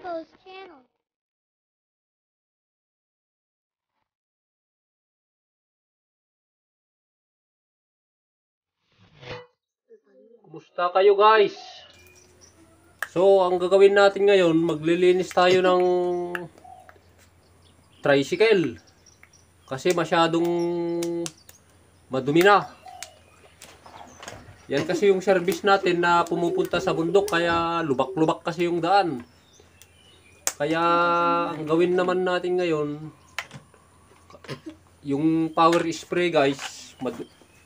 Rico's channel. Kumusta kayo guys? So, ang gagawin natin ngayon, maglilinis tayo ng tricycle. Kasi masyadong madumi na. Yan kasi yung service natin na pumupunta sa bundok, kaya lubak-lubak kasi yung daan. Kaya ang gawin naman natin ngayon, yung power spray guys,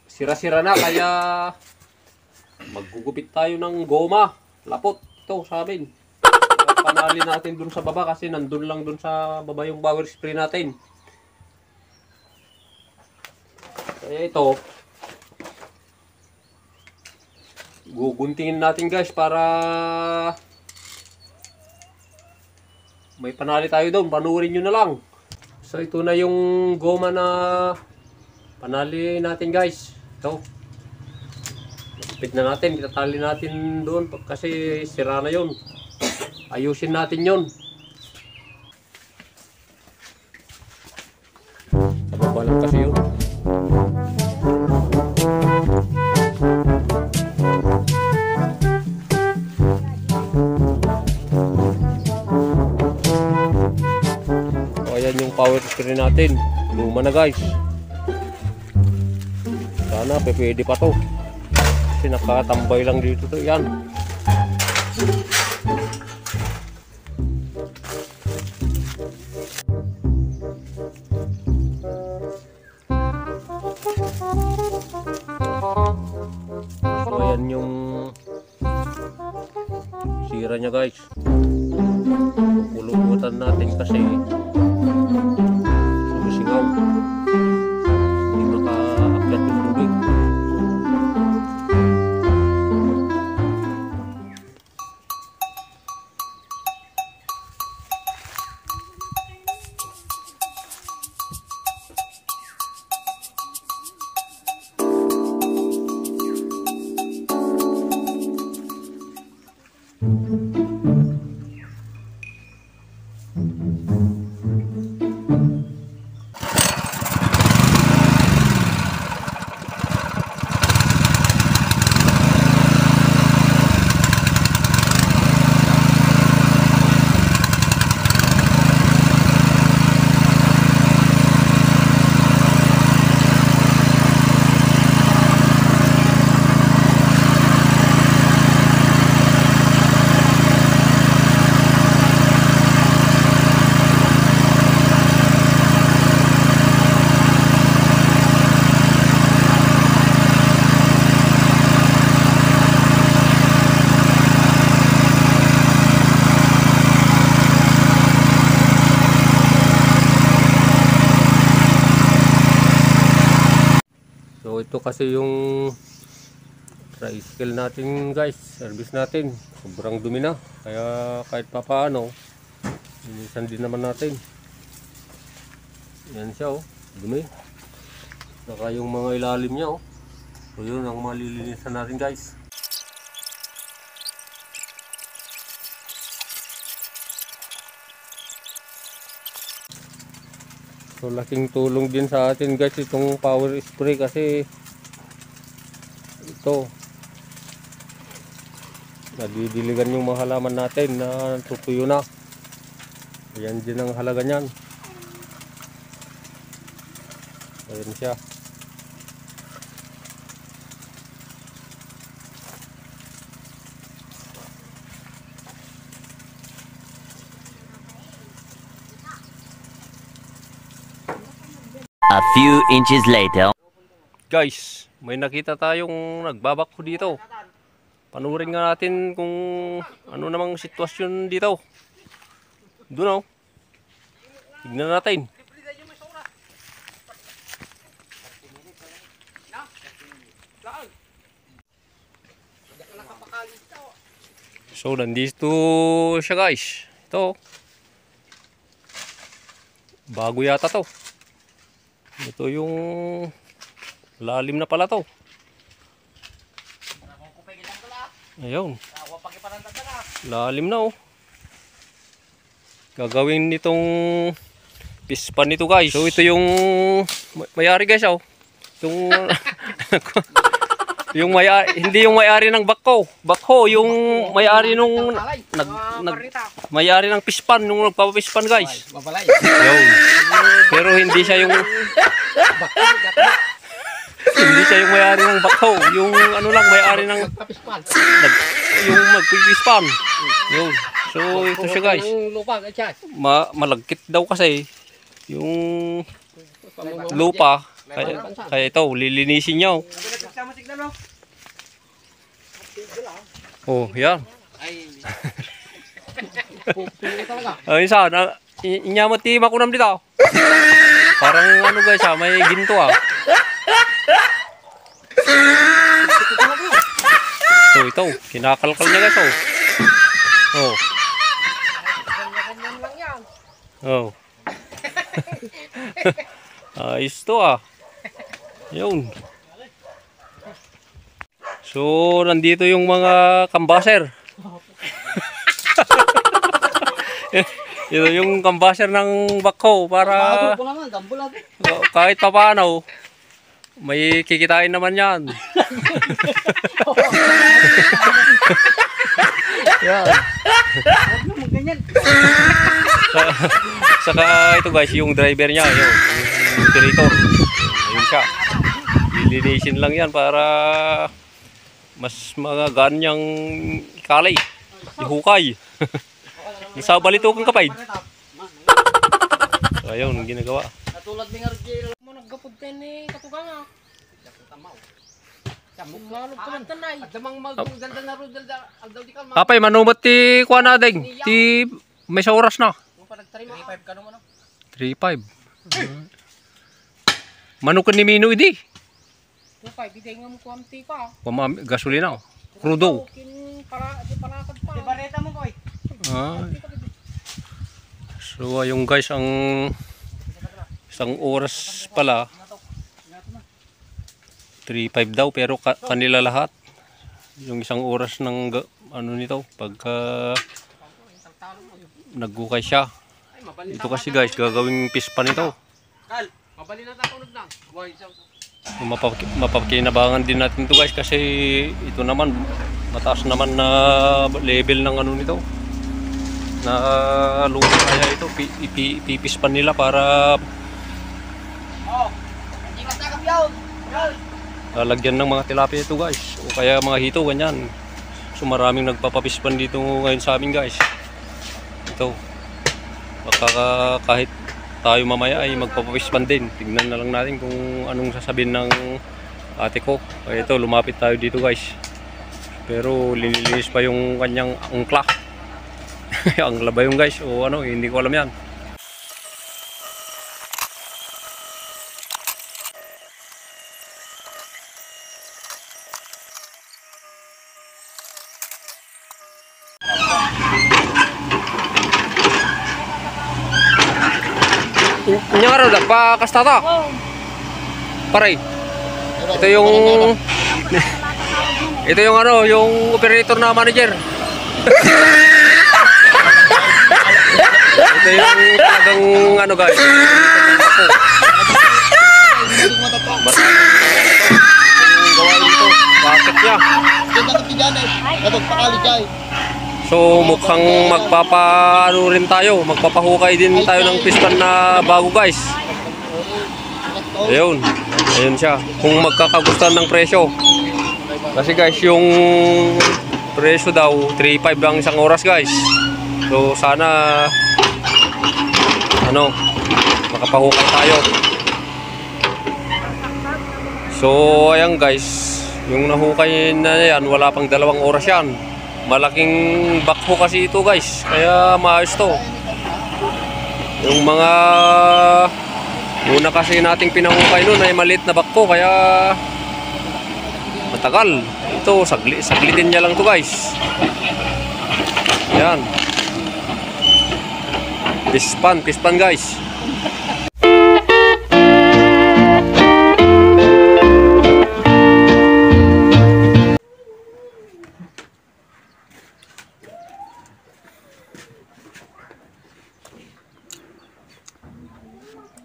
sira-sira na, kaya maggugupit tayo ng goma, lapot. Ito sa amin. Panali natin dun sa baba kasi nandun lang dun sa baba yung power spray natin. Kaya ito, guguntingin natin guys para may panali tayo doon. Panurin nyo na lang. So ito na yung goma na panali natin guys. Ito. Magpit na natin. Itatali natin doon kasi sira na yun. Ayusin natin yun. Mababa lang kasi yun. Ayan yung power spray natin. Luma na guys. Sana pwede pa to. Kasi nakatambay lang dito to. Yan. So ayan yung sira nya guys. Pulubutan natin kasi sumusingaw, hindi makaakyat yung tubig. So ito kasi yung tricycle natin guys, service natin. Sobrang dumi na. Kaya kahit pa paano, linisan din naman natin. Yan siya oh, dumi. Saka yung mga ilalim niya oh. So yun ang malilinisan natin guys. So laking tulong din sa atin guys itong power spray kasi ito nadidiligan yung mga halaman natin na tutuyo na. Ayan din ang halaga niyan. Ayan siya. A few inches later. Guys, may nakita tayong nagbabakho dito. Panurin nga natin kung ano namang sitwasyon dito. Doon oh. Tignan natin. So nandito siya guys. Ito. Bago yata to. Ito yung lalim na pala to. Ayun. Lalim na oh. Gagawin nitong pispan nito guys. So ito yung may-ari guys oh. Yung yung hindi yung may-ari ng bakho, yung may-ari nung may-ari ng pispan nung nagpapapispan guys. Yun. Pero hindi siya yung hindi siya yung may-ari ng bakho, yung ano lang may-ari ng yung magpipispan. Yun. So ito siya guys. Malagkit daw kasi yung lupa. Kaya ito, lilinisin niya. Oh, yan. Ay, saan? Inyamot ti makunam dito. Parang ano guys ha, may ginto ah. So ito, kinakalkal niya guys oh. Oh. Oh. Ayos to ah. Yun. So, nandito yung mga kambaser. Ito yung kambaser ng bakho para kahit pa paano may kikitain naman yan. Yan. Saka ito guys, yung driver niya, yung operator. Ayun siya. Lilinisin lang yan para mas magagaan niyang ikalay, ihukay. Isa balito kang kapay. So ayun, ginagawa. Katulad ni Arjel mo naggapod tayo ni Katuganga. Lalo ko ng tanay. At damang magdalda na ro dalda di kalma. Apay manumot ti kuan na ding. Ti may sa oras na. 3.5 ka naman. 3.5. Manukon ni Mino idi. 2.5 bigay nga mo kuamti ka. Gasolina. Crudo. Para di palakad pa. Di bareta mo koy. So ayun guys, ang isang oras pala 3.5 daw pero kanila lahat. Yung isang oras ng ano nito pagka naggukay siya. Ito kasi guys, gagawing pispan ito. Mabali na takunod lang. Mapapakinabangan din natin ito guys kasi ito naman mataas naman na level ng ano nito. Na lupa kaya ito ipipispan nila para lalagyan ng mga tilapia ito guys o kaya mga hito ganyan. So maraming nagpapapispan dito ngayon sa amin guys. Ito baka kahit tayo mamaya ay magpapapispan din. Tignan na lang natin kung anong sasabihin ng ate ko. Kaya ito lumapit tayo dito guys, pero linilinis pa yung kanyang angkla. Ang laba yung guys o ano, hindi ko alam yan. Nya nga raw pa kastata. Paray. Ito yung ano, yung operator na manager. Ito yung talagang ano guys. Gawain dito. Bakit niya? So mukhang magpapaano rin tayo, magpapahukay din tayo ng piston na bago guys. Ayun, ayun siya. Kung magkakagustuhan ng presyo. Kasi guys, yung presyo daw 3.5 lang isang oras guys. So sana ano, makapahukay tayo. So ayan guys, yung nahukay na yan, wala pang 2 oras yan. Malaking bakho kasi ito guys, kaya maayos to. Yung mga una kasi nating pinahukay nun ay maliit na bakho, kaya matagal. Ito, saglitin niya lang to guys. Yan. Pispan guys.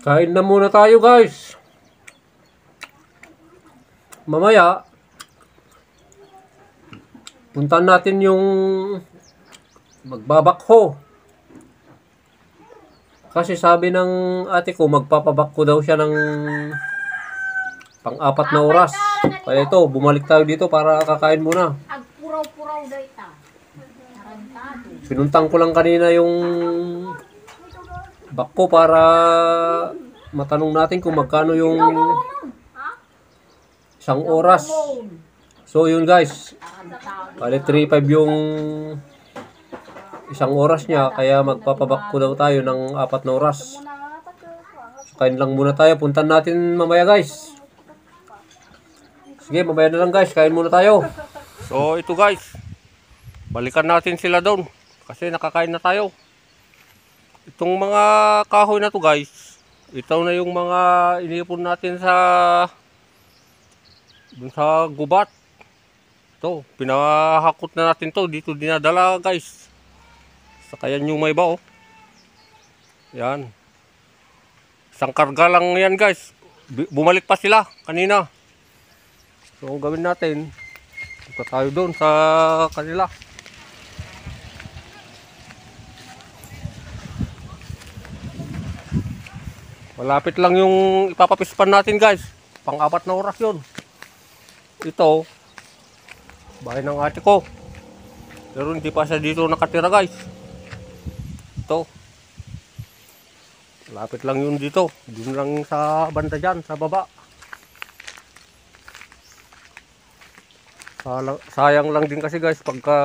Kain na muna tayo guys. Mamaya, puntahan natin yung magbabakho. Kasi sabi ng ate ko, magpapabakho daw siya ng pang-4 na oras. Kaya ito, bumalik tayo dito para kakain muna. Agpuraw-puraw daw ita. Tarantado. Pinuntang ko lang kanina yung bakho para matanong natin kung magkano yung 1 oras. So yun guys, bali 3.5 yung 1 oras niya, kaya magpapabakho daw tayo ng 4 na oras. So, kain lang muna tayo, puntan natin mamaya guys. Sige, mamaya na lang guys, kain muna tayo. So ito guys, balikan natin sila doon kasi nakakain na tayo. Itong mga kahoy na to guys, ito na yung mga inipon natin dun sa gubat. Ito, pinahakot na natin to, dito dinadala guys. Sa kayan yung may iba oh. Yan. Isang karga lang yan guys. Bumalik pa sila kanina. So ang gawin natin, punta tayo doon sa kanila. Malapit lang yung ipapapispan natin guys. Pang-4 na oras yun. Ito, bahay ng ate ko. Pero hindi pa siya dito nakatira guys. Ito. Malapit lang yun dito. Doon lang sa banda dyan, sa baba. Sayang lang din kasi guys pagka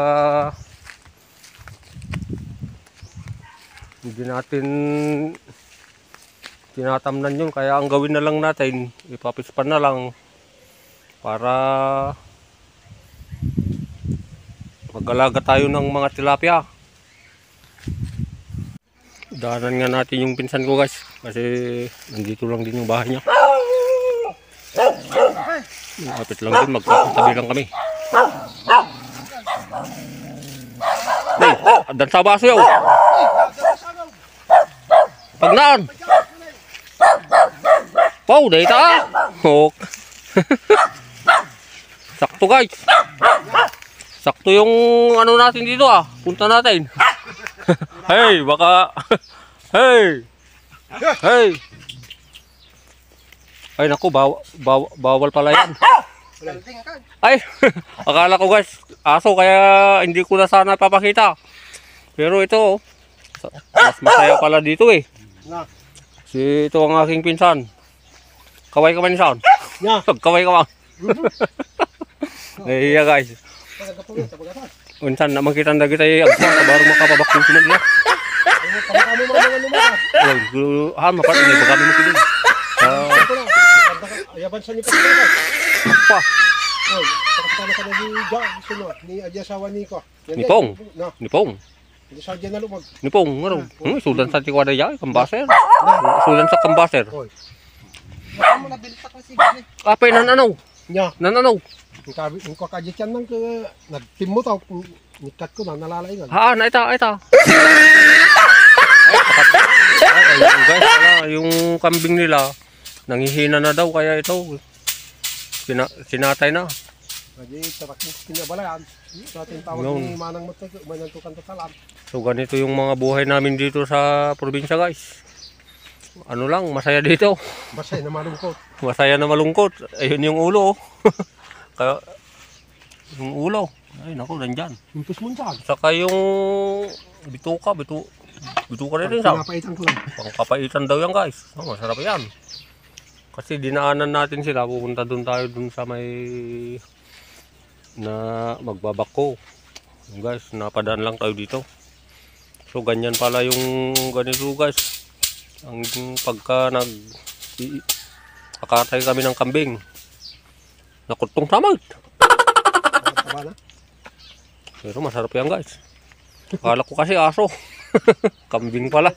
hindi natin tinatamnan yun, kaya ang gawin na lang natin, ipapispan na lang para mag-alaga tayo ng mga tilapia. Daanan nga natin yung pinsan ko guys, kasi nandito lang din yung bahay niya. Malapit lang din, magkakatabi lang kami. Hey, adan sa baso yaw. Pagnaan. Pau, dahil ta. Hok. Sakto guys. Sakto yung ano natin dito ah. Punta natin. Hey, baka. Hey. Hey. Ay naku, bawal pala yan. Ay, akala ko guys, aso, kaya hindi ko na sana papakita. Pero ito, mas masaya pala dito eh. Si ito ang aking pinsan. Kaway ka man saan? Kaway ka man. Iya guys. Unsan na makita na kita ay agsa baru makapabaktin sila niya. Han mapat ni bagami mo kini. Ayaban sa ni pa. Apa? Oy, pakasama ka na ni John, sunod ni asawa ni ko. Nipong. Nipong. Hindi sa dyan na lumag. Nipong, ngaro. Sudan sa tikwada ya, kambaser. Sudan sa kambaser. Mo na bilit ako sige. Apay nananaw. Nya, Nananaw. ang ko kadya kan nang nagtim mo taw nikat ko na nalalay nga. Haan, ita. Ay, guys, yung kambing nila nanghihina na daw, kaya ito sinatay na. Jadi tarak mo kinabalayan. Sa ating tawag ni Manang Matay, manantukan totalan. So ganito yung mga buhay namin dito sa probinsya guys. Ano lang, masaya dito. Masaya na malungkot. Masaya na malungkot. Ayun yung ulo. Kaya yung ulo. Ay naku, nandyan. Impus mo dyan. Saka yung bituka rin sa. Pinapaitan ko lang. Pangkapaitan daw yan guys. Oh, masarap yan. Kasi dinaanan natin sila. Pupunta doon tayo doon sa may na magbabako. Guys, napadaan lang tayo dito. So ganyan pala yung ganito guys. Ang pagka akatay kami ng kambing. Nakutong samad. Pero masarap yan guys. Akala ko kasi aso. Kambing pala.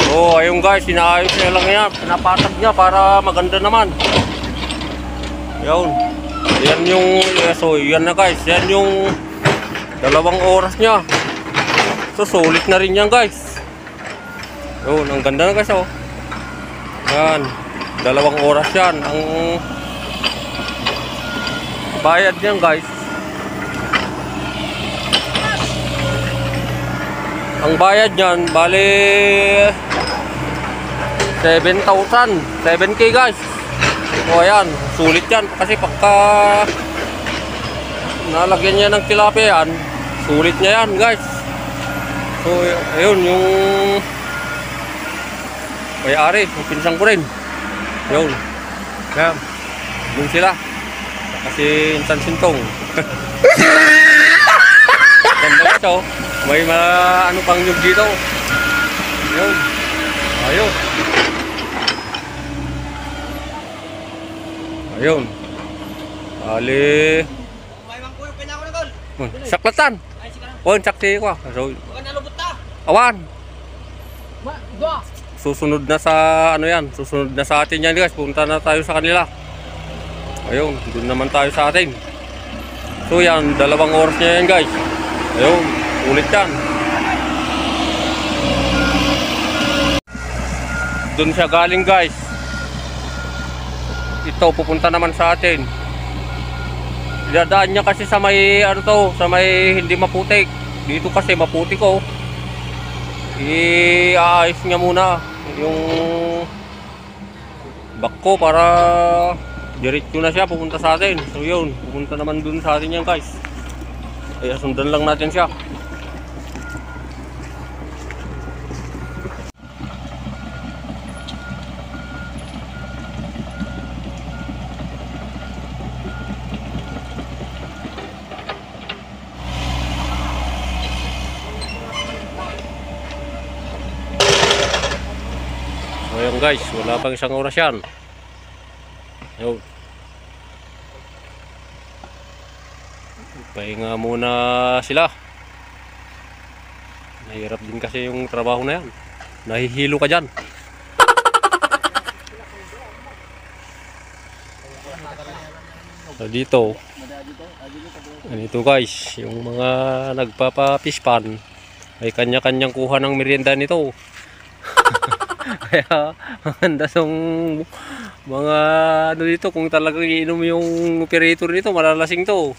So So ayun guys, inaayos niya lang yan, pinapatag niya para maganda naman. Yun. Yan yung, so yan na guys, yan yung 2 oras niya. So sulit na rin yan guys. Yun, ang ganda na guys oh. Yan, 2 oras yan. Ang bayad niyan guys. Ang bayad niyan, bali 7,000, 7K guys. O ayan, sulit yan. Kasi pagka nalagyan niya ng tilapia yan, sulit niya yan guys. So ayun, yung may-ari, yung pinsang ko rin. Yun. Ayan, yun sila. Kasi insan sintong. Ganda guys oh. May ano pang nyug dito. Ayun. Ayun. Ayun. Bali. May mangkuyo pa na ako na tol. Saklatan. Ay sige na. Pon sakti ko. So, Huwag na lubot ta. awan. Dua. Susunod na sa ano yan. Susunod na sa atin yan guys. Punta na tayo sa kanila. Ayun. Doon naman tayo sa atin. So yan. 2 oras niya yan guys. Ayun. Ulit yan. Doon siya galing guys. Ito pupunta naman sa atin. Idadaan niya kasi sa may ano to, sa may hindi maputik. Dito kasi maputik oh. Iaayos niya muna yung bako para diretso na siya pupunta sa atin. So yun, pupunta naman doon sa atin yan guys. Kaya sundan lang natin siya. So ayun guys, wala pang 1 oras yan. Ayun. Pahinga muna sila. Nahirap din kasi yung trabaho na yan. Nahihilo ka dyan. So dito, ganito guys, yung mga nagpapa-fishpan ay kanya-kanyang kuha ng merienda nito. Kaya maganda yung mga ano dito, kung talagang iinom yung operator nito, malalasing to.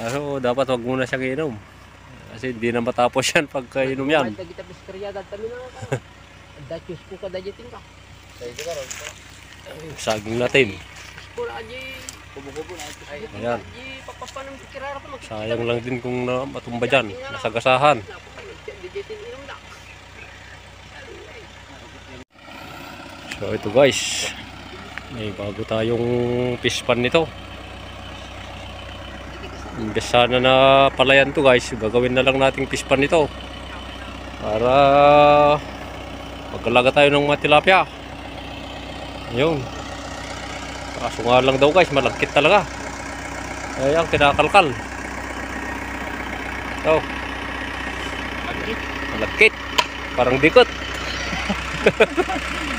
So dapat wag muna siyang iinom. Kasi hindi na matapos yan pagka inom yan. Saging natin. Ayan. Sayang lang din kung matumba dyan, nasagasahan. So ito guys, may bago tayong fish pan nito. Imbes sana na palayan to guys, gagawin na lang nating fish pan nito para magkalaga tayo ng mga tilapia. Ayun. Kaso nga lang daw guys, malagkit talaga. Ayan, kinakalkal. Ito. Malagkit. Parang dikot.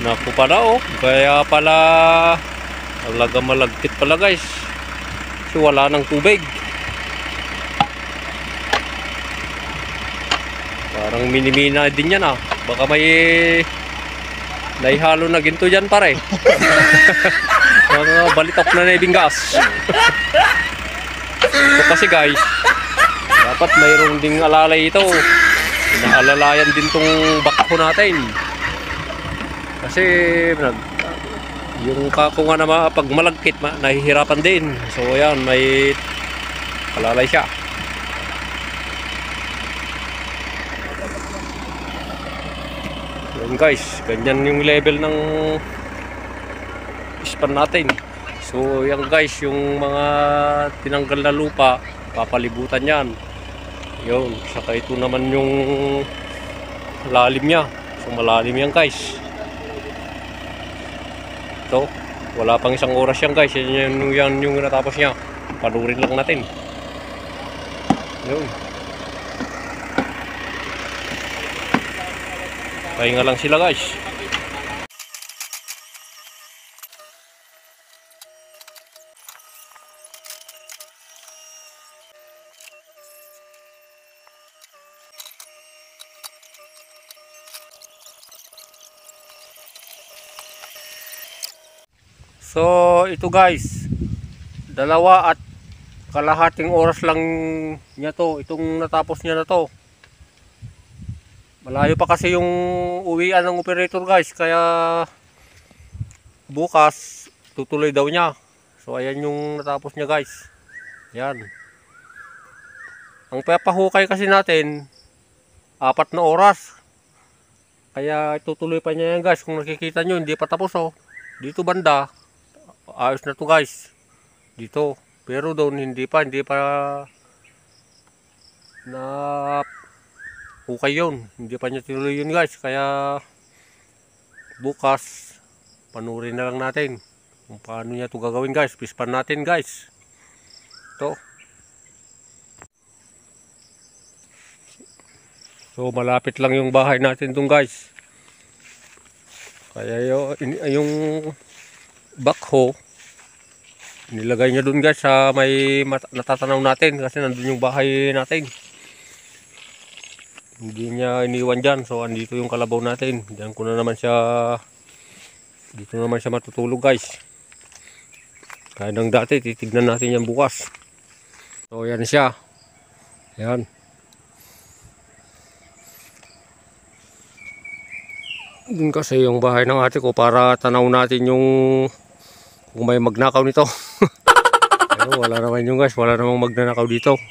Naku pala oh. Kaya pala talaga malagkit pala guys. Kasi wala nang tubig. Parang minimina din yan ah. Baka may naihalo na ginto dyan pare. Mga balitok na naibing gas. So kasi guys, dapat mayroong ding alalay ito. Naalalayan din tong bako natin. Kasi yung kako nga na pag malagkit nahihirapan din. So ayan, may alalay siya. Yan guys, ganyan yung level ng ispan natin. So yan guys, yung mga tinanggal na lupa, papalibutan yan. Yun, saka ito naman yung lalim niya. So malalim yan guys. Ito, wala pang 1 oras yan guys. Yan yung natapos niya. Panurin lang natin. Yun. Pahinga lang sila guys. So ito guys, 2.5 oras lang niya to, itong natapos niya na to. Malayo pa kasi yung uwian ng operator guys, kaya bukas tutuloy daw niya. So ayan yung natapos niya guys. Yan. Ang papahukay kasi natin 4 na oras. Kaya tutuloy pa niya yan guys. Kung nakikita nyo, hindi pa tapos oh. Dito banda ayos na to guys. Dito. Pero doon hindi pa na hukay yun. Hindi pa niya tinuloy yun guys. Kaya bukas panurin na lang natin kung paano niya ito gagawin guys. Pispan natin guys. Ito. So malapit lang yung bahay natin doon guys. Kaya yung backhoe nilagay niya doon guys sa may natatanaw natin kasi nandun yung bahay natin. Hindi niya iniwan dyan. So andito yung kalabaw natin. Diyan ko na naman siya, dito naman siya matutulog guys. Kaya ng dati titignan natin yan bukas. So yan siya. Yan. Doon kasi yung bahay ng ate ko para tanaw natin yung kung may magnakaw nito. Pero wala naman yung guys, wala namang magnanakaw dito.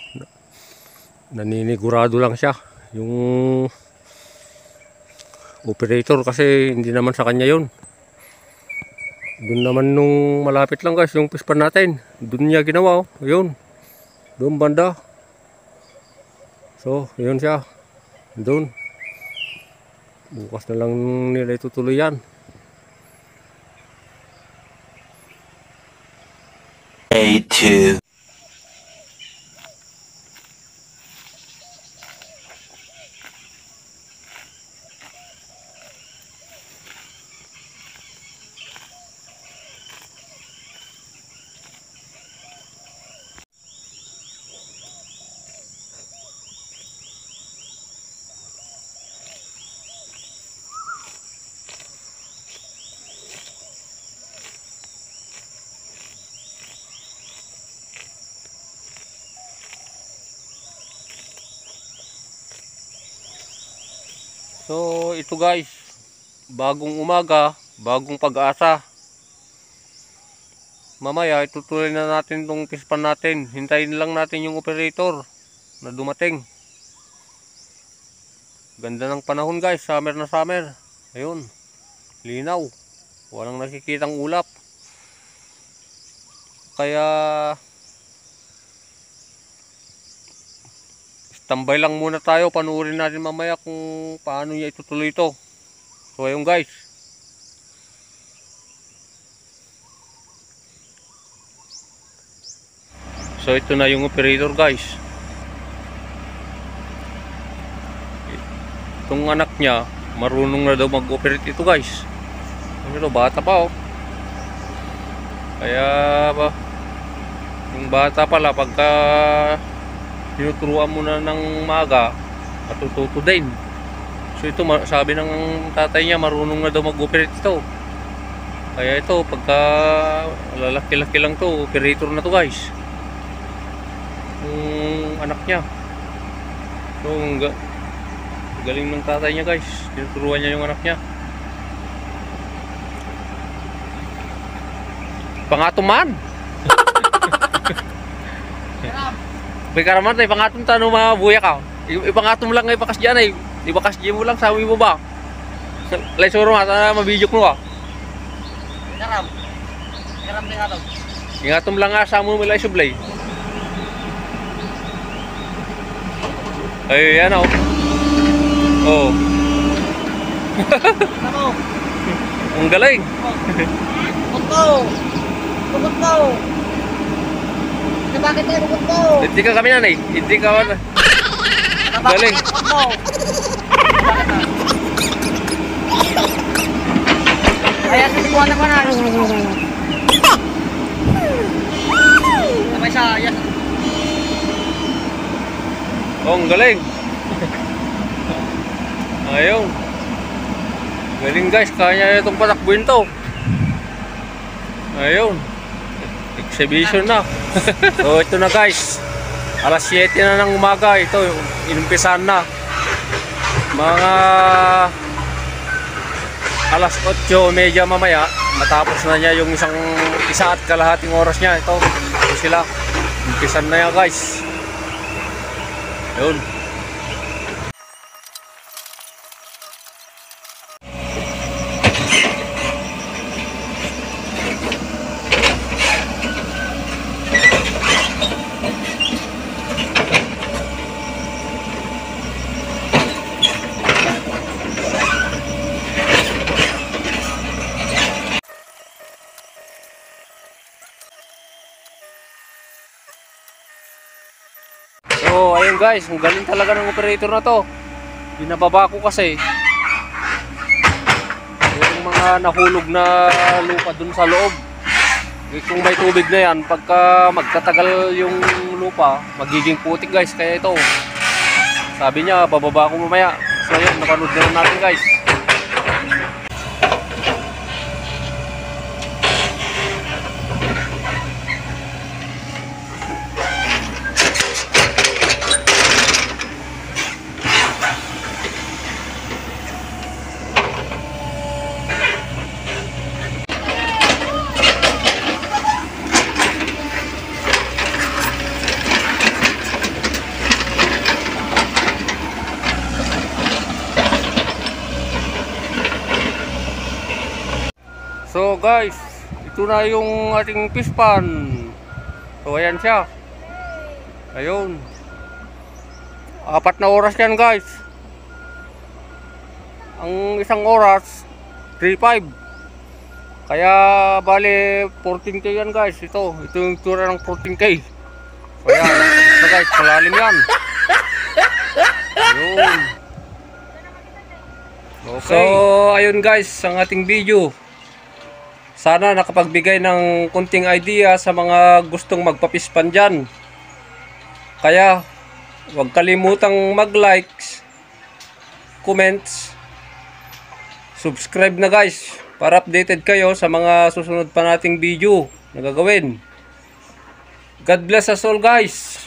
Naninigurado lang siya yung operator kasi hindi naman sa kanya yun. Doon naman nung malapit lang guys yung pispan natin, doon niya ginawa oh. Yun, doon banda. So yun siya, doon. Bukas na lang nila itutuloy yan. Day 2. So ito guys, bagong umaga, bagong pag-asa. Mamaya itutuloy na natin itong pispan natin. Hintayin lang natin yung operator na dumating. Ganda ng panahon guys, summer na summer. Ayun, linaw, walang nakikitang ulap. Kaya tambay lang muna tayo, panuorin natin mamaya kung paano niya itutuloy ito. So ayun guys. So ito na yung operator guys. Itong anak niya, marunong na daw mag-operate ito guys. Ito bata pa oh. Kaya ba, yung bata pala pagka tinuturuan mo na ng maga, matututo din. So ito, sabi ng tatay niya, marunong na daw mag-operate ito. Kaya ito, pagka lalaki-laki lang to, operator na to guys. Yung anak niya. So galing ng tatay niya guys. Tinuturuan niya yung anak niya. Pangatuman! Bikaraman tayo, pangatom tanong mga buya ka. Ipangatom lang ngay pakas dyan ay. Ibakas dyan mo lang, sabi mo ba? Laysuro nga, sana mabidyo ko ka. Karam. Karam din atom. Ingatom lang nga, sama mo lang sublay. Ay, yan o. Oh. Tamo. Ang galing. Bukto. Bukto. Bakit tayo bukto? Hindi ka kami nanay. Hindi ka. Galing. Kaya sa buwan ko na. Sabay sa yes. Oh, ang galing. Ayun. Galing guys, kaya itong patakbuhin to. Ayun. Exhibition na. So ito na guys. Alas 7 na ng umaga. Ito, inumpisahan na. Mga alas 8:30 mamaya. Matapos na niya yung isa at kalahating oras niya. Ito sila. Umpisahan na yan guys. Ayun. So ayun guys, ang galing talaga ng operator na to. Binababa ko kasi yung mga nahulog na lupa dun sa loob. Kung may tubig na yan, pagka magtatagal yung lupa, magiging putik guys. Kaya ito, sabi niya, bababa ko mamaya. So ayun, napanood na natin guys. So guys, ito na yung ating fish pan. So ayan siya. Ayun. 4 na oras yan guys. Ang isang oras 3.5. Kaya bali 14k yan guys. Ito yung tura ng 14k. So ayan, ito guys, malalim yan. Ayun. Okay. So ayun guys, ang ating video. Sana nakapagbigay ng kunting idea sa mga gustong magpapispan dyan. Kaya huwag kalimutang mag-likes, comments, subscribe na guys para updated kayo sa mga susunod pa nating video na gagawin. God bless us all guys.